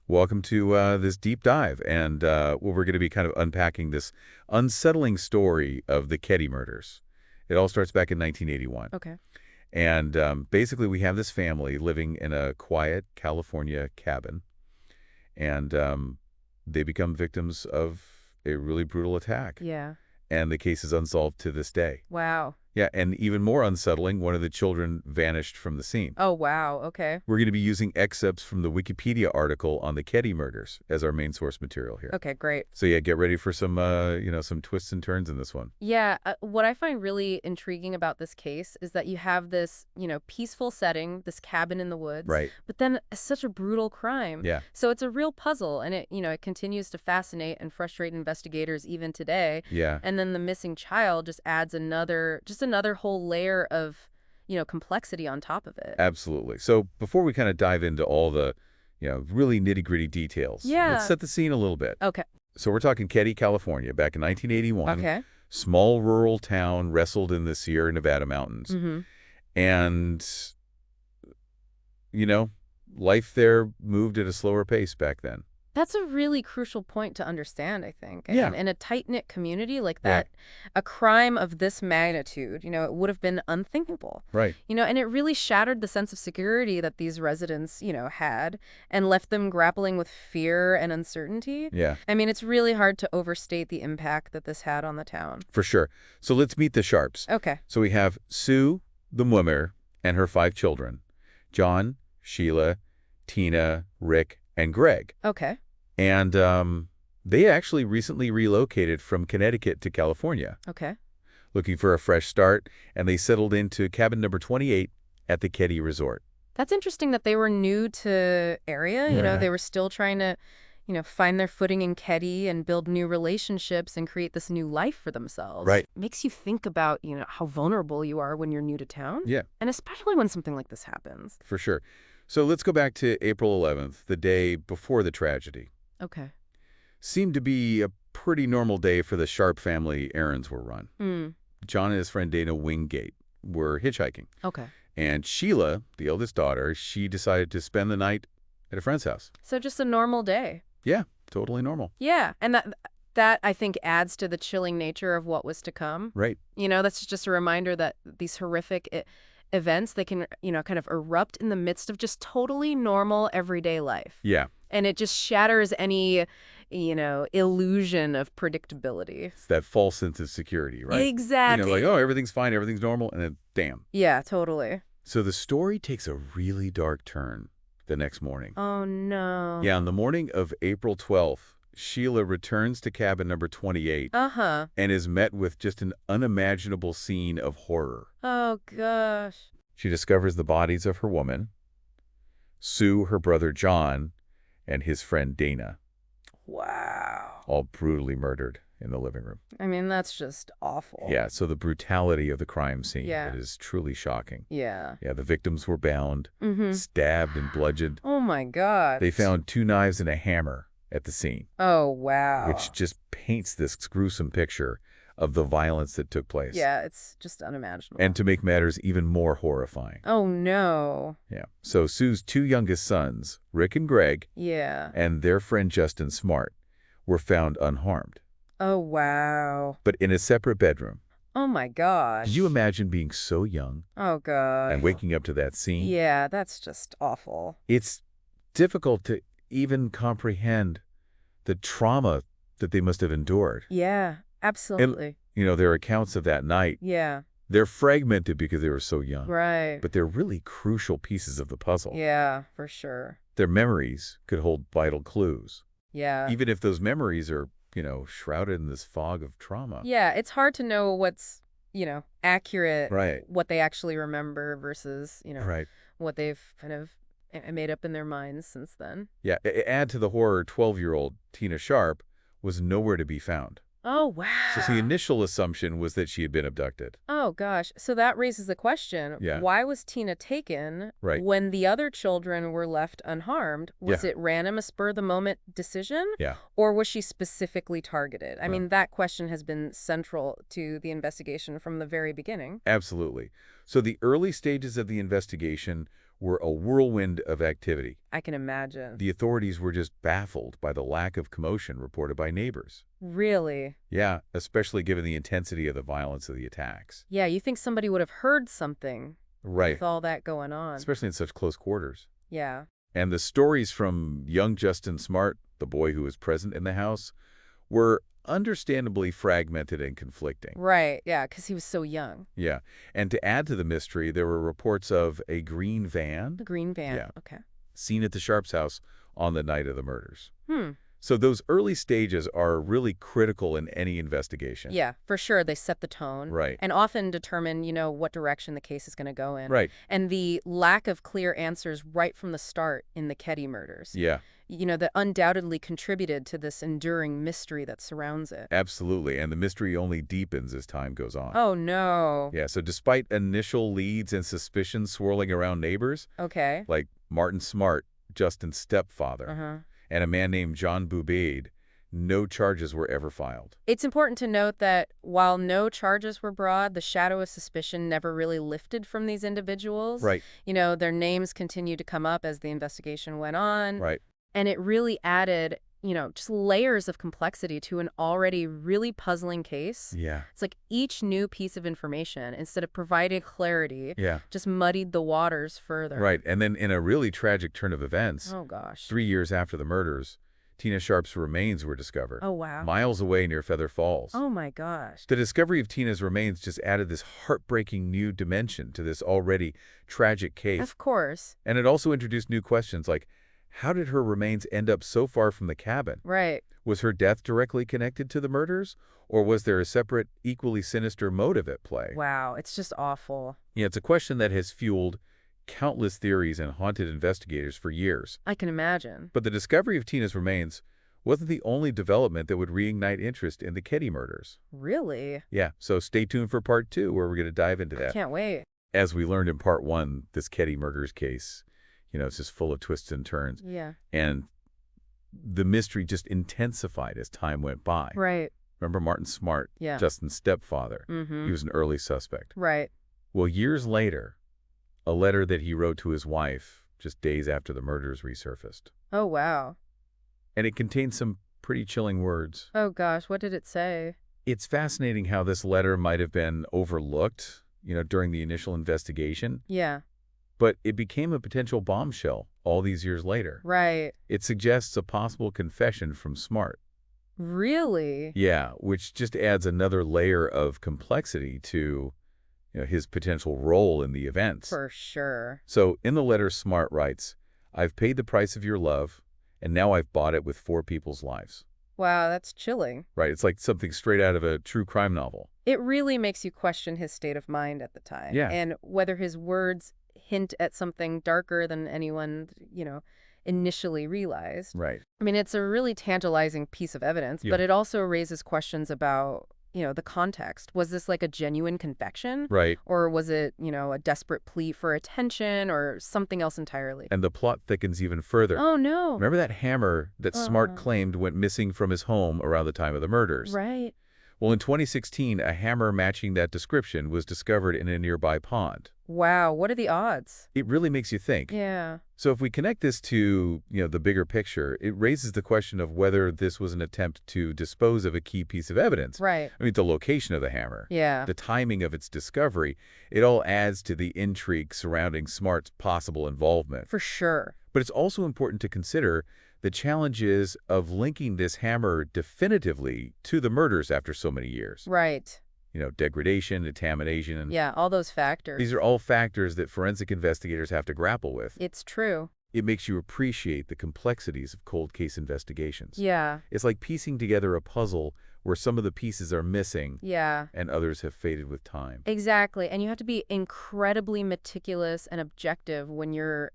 Welcome to this deep dive, and we're going to be kind of unpacking this unsettling story of the Keddie murders. It all starts back in 1981. Okay. And basically we have this family living in a quiet California cabin, and they become victims of a really brutal attack. Yeah. And the case is unsolved to this day. Wow. Yeah, and even more unsettling, one of the children vanished from the scene. Oh, wow. Okay. We're going to be using excerpts from the Wikipedia article on the Keddie murders as our main source material here. Okay, great. So yeah, get ready for some, some twists and turns in this one. Yeah, what I find really intriguing about this case is that you have this, peaceful setting, this cabin in the woods, Right. but then such a brutal crime. Yeah. So it's a real puzzle, and it continues to fascinate and frustrate investigators even today. Yeah. And then the missing child just adds another whole layer of, complexity on top of it. Absolutely. So before we kind of dive into all the, really nitty-gritty details, Yeah. let's set the scene a little bit. Okay. So we're talking Keddie, California, back in 1981. Okay. Small rural town nestled in the Sierra Nevada mountains. Mm-hmm. And, life there moved at a slower pace back then. That's a really crucial point to understand, I think. Yeah. And in a tight-knit community like that, a crime of this magnitude, it would have been unthinkable. Right. And it really shattered the sense of security that these residents, had and left them grappling with fear and uncertainty. Yeah. I mean, it's really hard to overstate the impact that this had on the town. For sure. So let's meet the Sharps. Okay. So we have Sue, the mother, and her 5 children, John, Sheila, Tina, Rick, and Greg. Okay. And they actually recently relocated from Connecticut to California, Okay. looking for a fresh start, and they settled into cabin number 28 at the Keddie Resort. That's interesting that they were new to area. Yeah. They were still trying to, find their footing in Keddie and build new relationships and create this new life for themselves. Right. Makes you think about, how vulnerable you are when you're new to town. Yeah. And especially when something like this happens. For sure. So let's go back to April 11th, the day before the tragedy. Okay. Seemed to be a pretty normal day for the Sharp family. Errands were run. John and his friend Dana Wingate were hitchhiking. Okay. And Sheila, the eldest daughter, she decided to spend the night at a friend's house. So just a normal day. Yeah, totally normal. Yeah. And that I think adds to the chilling nature of what was to come. Right. That's just a reminder that these horrific events, they can, kind of erupt in the midst of just totally normal everyday life. Yeah. And it just shatters any, illusion of predictability. It's that false sense of security, right? Exactly. Like, oh, everything's fine, everything's normal, and then, damn. Yeah, totally. So the story takes a really dark turn the next morning. Oh, no. Yeah, on the morning of April 12th, Sheila returns to cabin number 28 Uh-huh. and is met with just an unimaginable scene of horror. Oh, gosh. She discovers the bodies of her woman, Sue, her brother John, and his friend Dana, Wow. all brutally murdered in the living room. I mean, that's just awful. Yeah, so the brutality of the crime scene, Yeah. it is truly shocking. Yeah. Yeah, the victims were bound, stabbed and bludgeoned. Oh, my God. They found 2 knives and a hammer at the scene, Oh, wow. which just paints this gruesome picture of the violence that took place. Yeah, it's just unimaginable. And to make matters even more horrifying. Oh, no. Yeah. So Sue's 2 youngest sons, Rick and Greg, Yeah. and their friend Justin Smart, were found unharmed, Oh, wow. but in a separate bedroom. Oh, my gosh. Could you imagine being so young Oh, God. and waking up to that scene? Yeah, that's just awful. It's difficult to even comprehend the trauma that they must have endured. Yeah, absolutely. Their accounts of that night, Yeah, they're fragmented because they were so young. right. But they're really crucial pieces of the puzzle. Yeah, for sure. Their memories could hold vital clues, Yeah. even if those memories are, shrouded in this fog of trauma. Yeah, it's hard to know what's, accurate, Right. what they actually remember versus, Right. what they've kind of made up in their minds since then. Yeah. Add to the horror, 12-year-old Tina Sharp was nowhere to be found. Oh, So the wow. initial assumption was that she had been abducted. Oh, gosh. So that raises the question, Yeah, why was Tina taken right. when the other children were left unharmed? Was Yeah, it random, a spur-of-the-moment decision, yeah. or was she specifically targeted? I Well, mean, that question has been central to the investigation from the very beginning. absolutely. So the early stages of the investigation were a whirlwind of activity. I can imagine. The authorities were just baffled by the lack of commotion reported by neighbors. Really? Yeah, especially given the intensity of the violence of the attacks. Yeah, you think somebody would have heard something Right, with all that going on. especially in such close quarters. Yeah. And the stories from young Justin Smart, the boy who was present in the house, were understandably fragmented and conflicting. Right, yeah, because he was so young. Yeah, and to add to the mystery, there were reports of a green van, The green van. yeah, Okay. seen at the Sharps' house on the night of the murders. Hmm. So those early stages are really critical in any investigation. Yeah, for sure. They set the tone Right, and often determine, what direction the case is going to go in. right, And the lack of clear answers right from the start in the Keddie murders, yeah, that undoubtedly contributed to this enduring mystery that surrounds it. absolutely. And the mystery only deepens as time goes on. Oh, no. Yeah, so despite initial leads and suspicions swirling around neighbors, Okay. like Martin Smart, Justin's stepfather, Uh-huh. and a man named John Boubaid, no charges were ever filed. It's important to note that while no charges were brought, the shadow of suspicion never really lifted from these individuals. Right, Their names continued to come up as the investigation went on. right. And it really added, just layers of complexity to an already really puzzling case. Yeah, It's like each new piece of information, instead of providing clarity, yeah, just muddied the waters further. right. And then in a really tragic turn of events, Oh, gosh. 3 years after the murders, Tina Sharp's remains were discovered, Oh, wow. miles away near Feather Falls. Oh, my gosh. The discovery of Tina's remains just added this heartbreaking new dimension to this already tragic case. Of course. And it also introduced new questions like, how did her remains end up so far from the cabin? Right. Was her death directly connected to the murders? Or was there a separate, equally sinister motive at play? Wow. It's just awful. Yeah, it's a question that has fueled countless theories and haunted investigators for years. I can imagine. But the discovery of Tina's remains wasn't the only development that would reignite interest in the Keddie murders. Really? Yeah, so stay tuned for part 2, where we're going to dive into that. Can't wait. As we learned in part 1, this Keddie murders case, it's just full of twists and turns. Yeah. And the mystery just intensified as time went by. Right. Remember Martin Smart, Yeah. Justin's stepfather? Mm-hmm. He was an early suspect. Right. Well, years later, a letter that he wrote to his wife just days after the murders resurfaced. Oh, wow. And it contained some pretty chilling words. Oh, gosh. What did it say? It's fascinating how this letter might have been overlooked, during the initial investigation, Yeah. but it became a potential bombshell all these years later. Right. It suggests a possible confession from Smart. Really? Yeah, which just adds another layer of complexity to his potential role in the events. For sure. So in the letter, Smart writes, "I've paid the price of your love, and now I've bought it with 4 people's lives." Wow, that's chilling. Right, it's like something straight out of a true crime novel. It really makes you question his state of mind at the time. Yeah. And whether his words hint at something darker than anyone, initially realized. Right. I mean, it's a really tantalizing piece of evidence, Yeah. but it also raises questions about, the context. Was this like a genuine confession? Right. Or was it, a desperate plea for attention or something else entirely? And the plot thickens even further. Oh, no. Remember that hammer that Smart Uh-huh. claimed went missing from his home around the time of the murders? Right. Well, in 2016, a hammer matching that description was discovered in a nearby pond. Wow, what are the odds? It really makes you think. Yeah. So if we connect this to, the bigger picture, it raises the question of whether this was an attempt to dispose of a key piece of evidence. Right. I mean, the location of the hammer, Yeah. the timing of its discovery, it all adds to the intrigue surrounding Smart's possible involvement. For sure. But it's also important to consider the challenges of linking this hammer definitively to the murders after so many years. Right. Degradation, contamination, and Yeah, all those factors. these are all factors that forensic investigators have to grapple with. It's true. It makes you appreciate the complexities of cold case investigations. Yeah. It's like piecing together a puzzle where some of the pieces are missing Yeah. and others have faded with time. Exactly. And you have to be incredibly meticulous and objective when you're,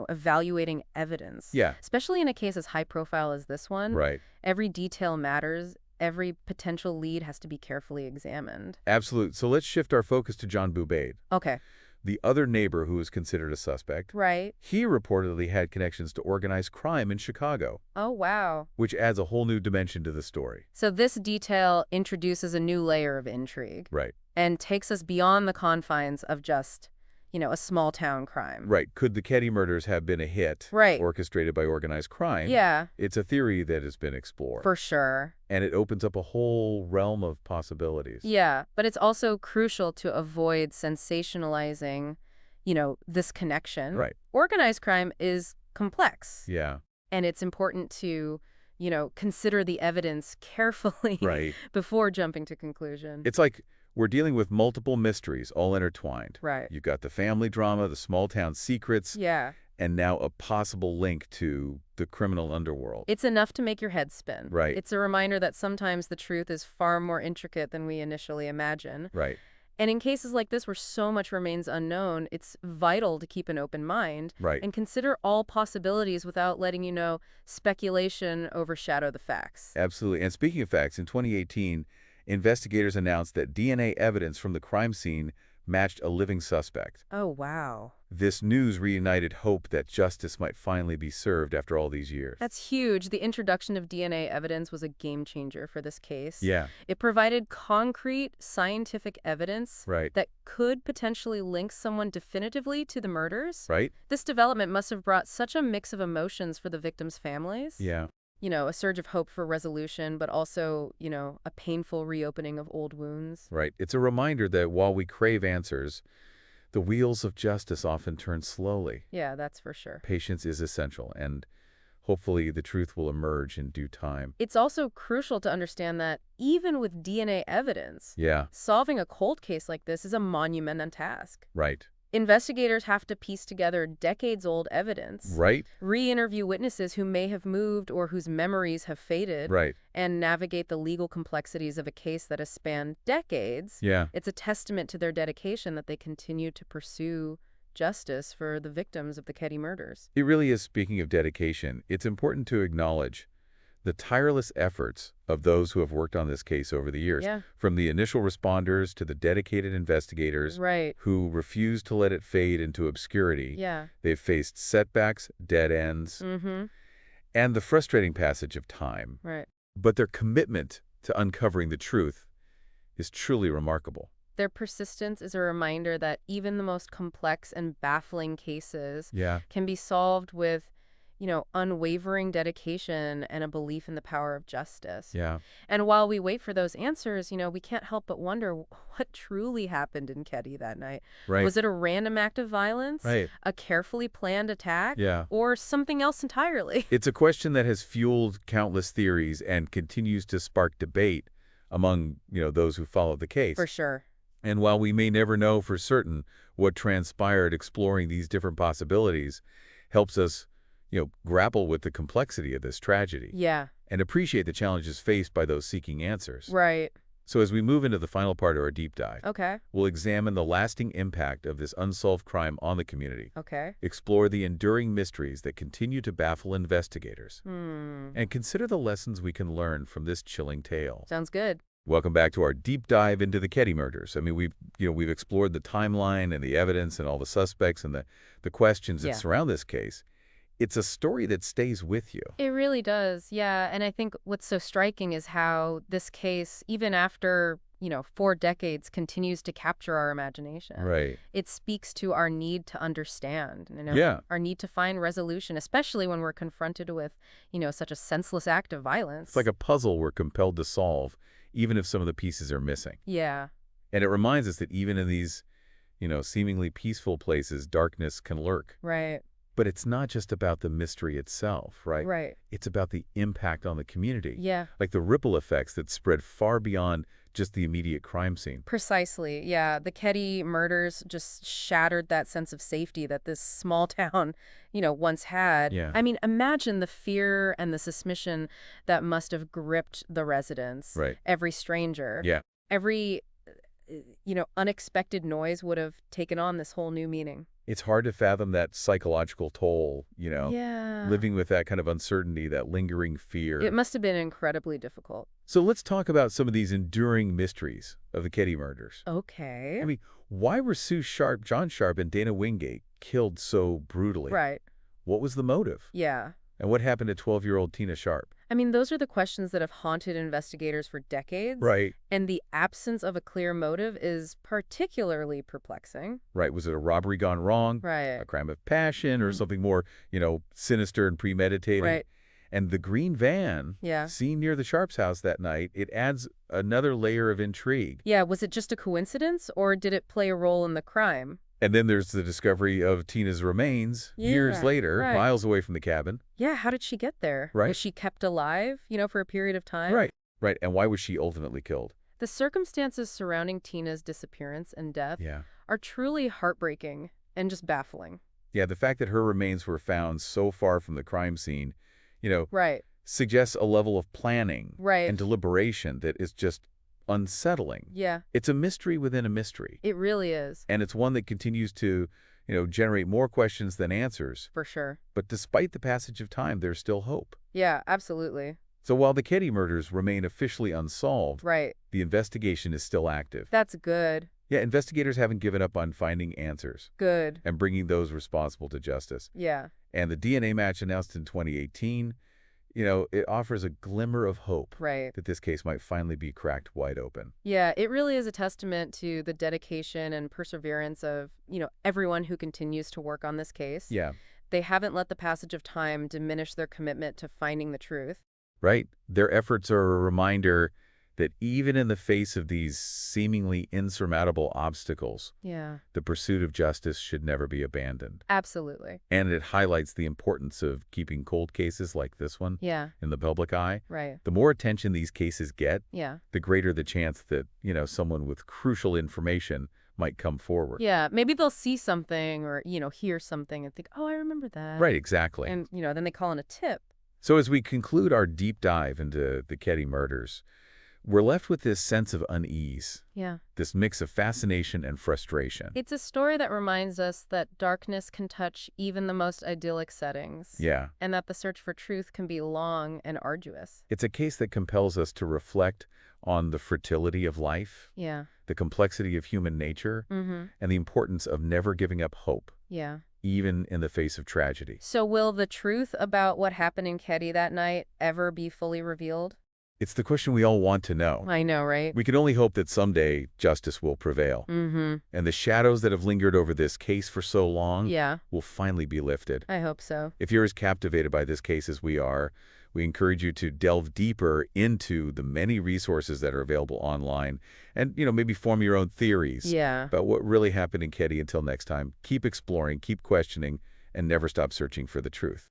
evaluating evidence. Yeah, Especially in a case as high profile as this one. right. Every detail matters. every potential lead has to be carefully examined. Absolute. So let's shift our focus to John Bubaid, Okay. the other neighbor who was considered a suspect. Right. He reportedly had connections to organized crime in Chicago, Oh, wow. which adds a whole new dimension to the story. So this detail introduces a new layer of intrigue Right. and takes us beyond the confines of just, a small town crime. Right. Could the Keddie murders have been a hit Right. orchestrated by organized crime? Yeah, It's a theory that has been explored. for sure. And it opens up a whole realm of possibilities. Yeah, but it's also crucial to avoid sensationalizing, this connection. Right. Organized crime is complex. Yeah. And it's important to, consider the evidence carefully Right. before jumping to conclusion. It's like we're dealing with multiple mysteries all intertwined. Right. You've got the family drama, the small town secrets, Yeah. and now a possible link to the criminal underworld. It's enough to make your head spin. Right. It's a reminder that sometimes the truth is far more intricate than we initially imagine. Right. And in cases like this where so much remains unknown, it's vital to keep an open mind Right. and consider all possibilities without letting, speculation overshadow the facts. Absolutely. And speaking of facts, in 2018, investigators announced that DNA evidence from the crime scene matched a living suspect. Oh, wow. This news reunited hope that justice might finally be served after all these years. That's huge. The introduction of DNA evidence was a game changer for this case. Yeah. It provided concrete scientific evidence Right. that could potentially link someone definitively to the murders. Right? This development must have brought such a mix of emotions for the victims' families. Yeah. A surge of hope for resolution, but also, a painful reopening of old wounds. Right. It's a reminder that while we crave answers, the wheels of justice often turn slowly. Yeah, that's for sure. Patience is essential, and hopefully the truth will emerge in due time. It's also crucial to understand that even with DNA evidence, Yeah. solving a cold case like this is a monumental task. Right. Investigators have to piece together decades-old evidence, Right? re-interview witnesses who may have moved or whose memories have faded, Right. and navigate the legal complexities of a case that has spanned decades. Yeah. It's a testament to their dedication that they continue to pursue justice for the victims of the Keddie murders. It really is. Speaking of dedication, it's important to acknowledge the tireless efforts of those who have worked on this case over the years, Yeah. from the initial responders to the dedicated investigators Right. who refused to let it fade into obscurity. Yeah. They've faced setbacks, dead ends, Mm-hmm. and the frustrating passage of time. Right. But their commitment to uncovering the truth is truly remarkable. Their persistence is a reminder that even the most complex and baffling cases Yeah. can be solved with, unwavering dedication and a belief in the power of justice. Yeah. And while we wait for those answers, we can't help but wonder what truly happened in Keddie that night. Right. Was it a random act of violence? Right. A carefully planned attack? Yeah. Or something else entirely? It's a question that has fueled countless theories and continues to spark debate among, those who follow the case. For sure. And while we may never know for certain what transpired, exploring these different possibilities helps us, grapple with the complexity of this tragedy Yeah. and appreciate the challenges faced by those seeking answers. Right. So as we move into the final part of our deep dive, Okay. we'll examine the lasting impact of this unsolved crime on the community, Okay. explore the enduring mysteries that continue to baffle investigators, and consider the lessons we can learn from this chilling tale. Sounds good. Welcome back to our deep dive into the Keddie murders. I mean, we've explored the timeline and the evidence and all the suspects and the questions that Yeah. surround this case. It's a story that stays with you. It really does, yeah. And I think what's so striking is how this case, even after, 4 decades, continues to capture our imagination. Right. It speaks to our need to understand, Yeah. our need to find resolution, especially when we're confronted with, such a senseless act of violence. It's like a puzzle we're compelled to solve, even if some of the pieces are missing. Yeah, And it reminds us that even in these, seemingly peaceful places, darkness can lurk. right, But it's not just about the mystery itself, right? right. It's about the impact on the community. Yeah, Like the ripple effects that spread far beyond just the immediate crime scene. precisely. Yeah, the Keddie murders just shattered that sense of safety that this small town, once had. Yeah. I mean, imagine the fear and the suspicion that must have gripped the residents. Right. Every stranger. Yeah. Every unexpected noise would have taken on this whole new meaning. It's hard to fathom that psychological toll, Yeah. living with that kind of uncertainty, that lingering It fear. must have been incredibly difficult. So let's talk about some of these enduring mysteries of the Keddie murders. Okay. I mean, why were Sue Sharp, John Sharp, and Dana Wingate killed so brutally? Right. What was the motive? Yeah. And what happened to 12-year-old Tina Sharp? I mean, those are the questions that have haunted investigators for decades. Right. And the absence of a clear motive is particularly perplexing. Right. Was it a robbery gone wrong? Right. A crime of passion or Mhm. something more, sinister and premeditated? Right. And the green van Yeah. seen near the Sharps' house that night, it adds another layer of intrigue. Yeah, was it just a coincidence, or did it play a role in the crime? And then there's the discovery of Tina's remains years Yeah, later, right. miles away from the cabin. Yeah, how did she get there? Right. Was she kept alive, for a period of time? Right. Right. And why was she ultimately killed? The circumstances surrounding Tina's disappearance and death Yeah. are truly heartbreaking and just baffling. Yeah, the fact that her remains were found so far from the crime scene, Right. suggests a level of planning Right. and deliberation that is just unsettling. Yeah, It's a mystery within a mystery. it really is, And it's one that continues to, generate more questions than answers. for sure. But despite the passage of time, there's still hope. Yeah, absolutely. So while the Keddie murders remain officially unsolved, Right. the investigation is still active. That's good. Yeah, investigators haven't given up on finding answers Good. and bringing those responsible to justice. Yeah. And the DNA match announced in 2018, it offers a glimmer of hope Right. that this case might finally be cracked wide open. Yeah, it really is a testament to the dedication and perseverance of, everyone who continues to work on this case. Yeah, They haven't let the passage of time diminish their commitment to finding the truth. right? Their efforts are a reminder that even in the face of these seemingly insurmountable obstacles, Yeah. the pursuit of justice should never be abandoned. Absolutely. And it highlights the importance of keeping cold cases like this one Yeah. in the public eye. Right. The more attention these cases get, Yeah. the greater the chance that, someone with crucial information might come forward. Yeah. Maybe they'll see something or, hear something and think, oh, I remember that. Right, exactly. And, then they call in a tip. So as we conclude our deep dive into the Keddie murders, we're left with this sense of unease, Yeah. this mix of fascination and frustration. It's a story that reminds us that darkness can touch even the most idyllic settings. Yeah. And that the search for truth can be long and arduous. It's a case that compels us to reflect on the fertility of life, Yeah. the complexity of human nature, Mm-hmm. and the importance of never giving up hope, Yeah. even in the face of tragedy. So will the truth about what happened in Keddie that night ever be fully revealed? It's the question we all want to know. I know, right? We can only hope that someday justice will prevail, Mm-hmm. and the shadows that have lingered over this case for so long Yeah, will finally be lifted. I hope so. If you're as captivated by this case as we are, we encourage you to delve deeper into the many resources that are available online and, maybe form your own theories Yeah. about what really happened in Keddie. Until next time, keep exploring, keep questioning, and never stop searching for the truth.